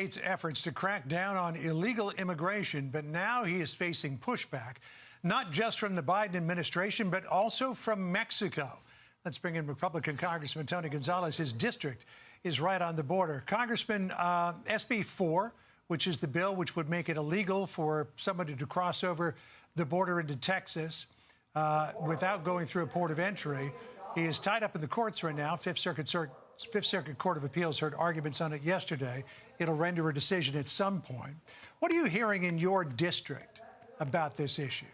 State's efforts to crack down on illegal immigration, but now he is facing pushback, not just from the Biden administration, but also from Mexico. Let's bring in Republican Congressman Tony Gonzalez. His district is right on the border. Congressman, SB 4, which is the bill which would make it illegal for somebody to cross over the border into Texas without going through a port of entry, he is tied up in the courts right now. Fifth Circuit Court of Appeals heard arguments on it yesterday. It'll render a decision at some point. What are you hearing in your district about this issue?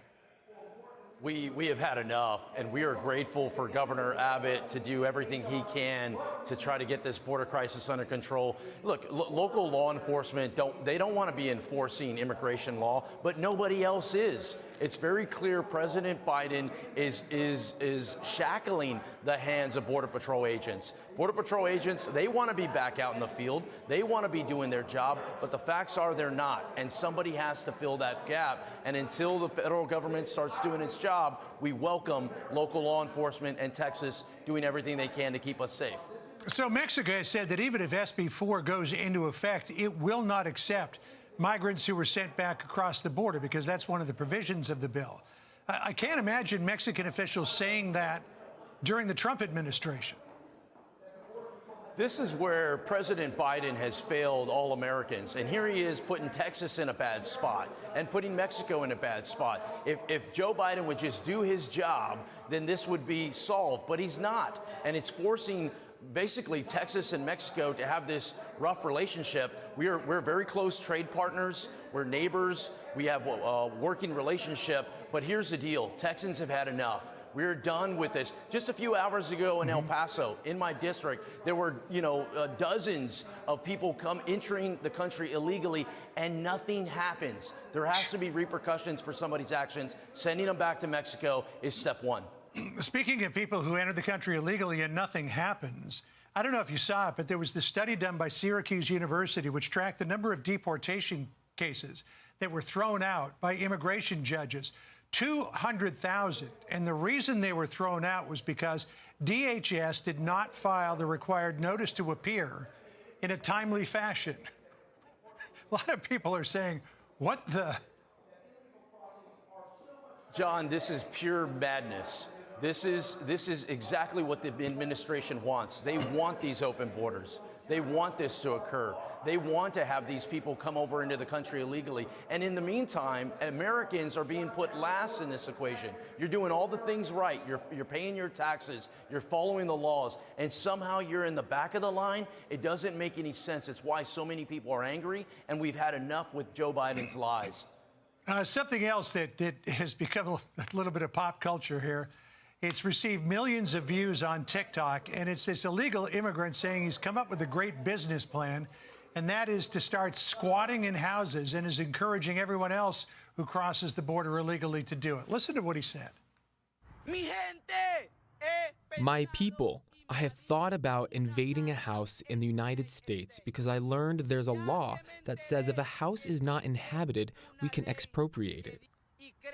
We have had enough, and we are grateful for Governor Abbott to do everything he can to try to get this border crisis under control. Look, local law enforcement don't want to be enforcing immigration law, but nobody else is. It's very clear President Biden is shackling the hands of Border Patrol agents. Border Patrol agents, they want to be back out in the field. They want to be doing their job, but the facts are they're not, and somebody has to fill that gap. And until the federal government starts doing its job, we welcome local law enforcement and Texas doing everything they can to keep us safe. So Mexico has said that even if SB 4 goes into effect, it will not accept migrants who were sent back across the border, because that's one of the provisions of the bill. I can't imagine Mexican officials saying that during the Trump administration. This is where President Biden has failed all Americans. And here he is putting Texas in a bad spot and putting Mexico in a bad spot. If Joe Biden would just do his job, then this would be solved. But he's not. And it's forcing basically Texas and Mexico to have this rough relationship. We're very close trade partners. We're neighbors. We have a working relationship. But here's the deal. Texans have had enough. We're done with this. Just a few hours ago in El Paso, in my district, there were, dozens of people entering the country illegally, and nothing happens. There has to be repercussions for somebody's actions. Sending them back to Mexico is step one. Speaking of people who enter the country illegally and nothing happens, I don't know if you saw it, but there was this study done by Syracuse University which tracked the number of deportation cases that were thrown out by immigration judges. 200,000. And the reason they were thrown out was because DHS did not file the required notice to appear in a timely fashion. A lot of people are saying, what the? John, this is pure madness. This is exactly what the administration wants. They want these open borders. They want this to occur. They want to have these people come over into the country illegally. And in the meantime, Americans are being put last in this equation. You're doing all the things right. You're paying your taxes. You're following the laws. And somehow you're in the back of the line. It doesn't make any sense. It's why so many people are angry. And we've had enough with Joe Biden's lies. Something else that has become a little bit of pop culture here. It's received millions of views on TikTok, and it's this illegal immigrant saying he's come up with a great business plan, and that is to start squatting in houses, and is encouraging everyone else who crosses the border illegally to do it. Listen to what he said. My people, I have thought about invading a house in the United States because I learned there's a law that says if a house is not inhabited, we can expropriate it.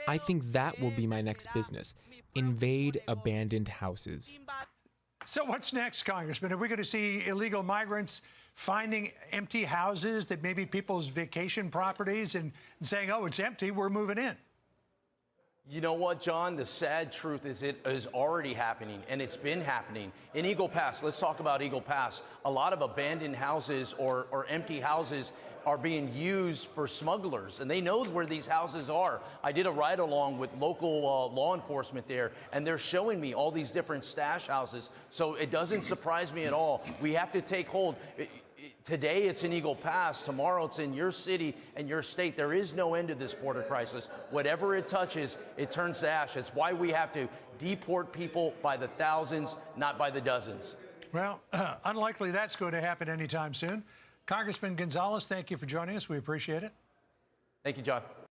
I think that will be my next business. Invade abandoned houses. So what's next, Congressman? Are we going to see illegal migrants finding empty houses that may be people's vacation properties and saying, oh, it's empty, we're moving in? You know what, John? The sad truth is it is already happening, and it's been happening. In Eagle Pass, let's talk about Eagle Pass. A lot of abandoned houses or empty houses are being used for smugglers, and they know where these houses are. I did a ride-along with local law enforcement there, and they're showing me all these different stash houses, so it doesn't surprise me at all. We have to take hold. Today it's in Eagle Pass. Tomorrow it's in your city and your state. There is no end to this border crisis. Whatever it touches, it turns to ash. It's why we have to deport people by the thousands, not by the dozens. Well, unlikely that's going to happen anytime soon. Congressman Gonzalez, thank you for joining us. We appreciate it. Thank you, John.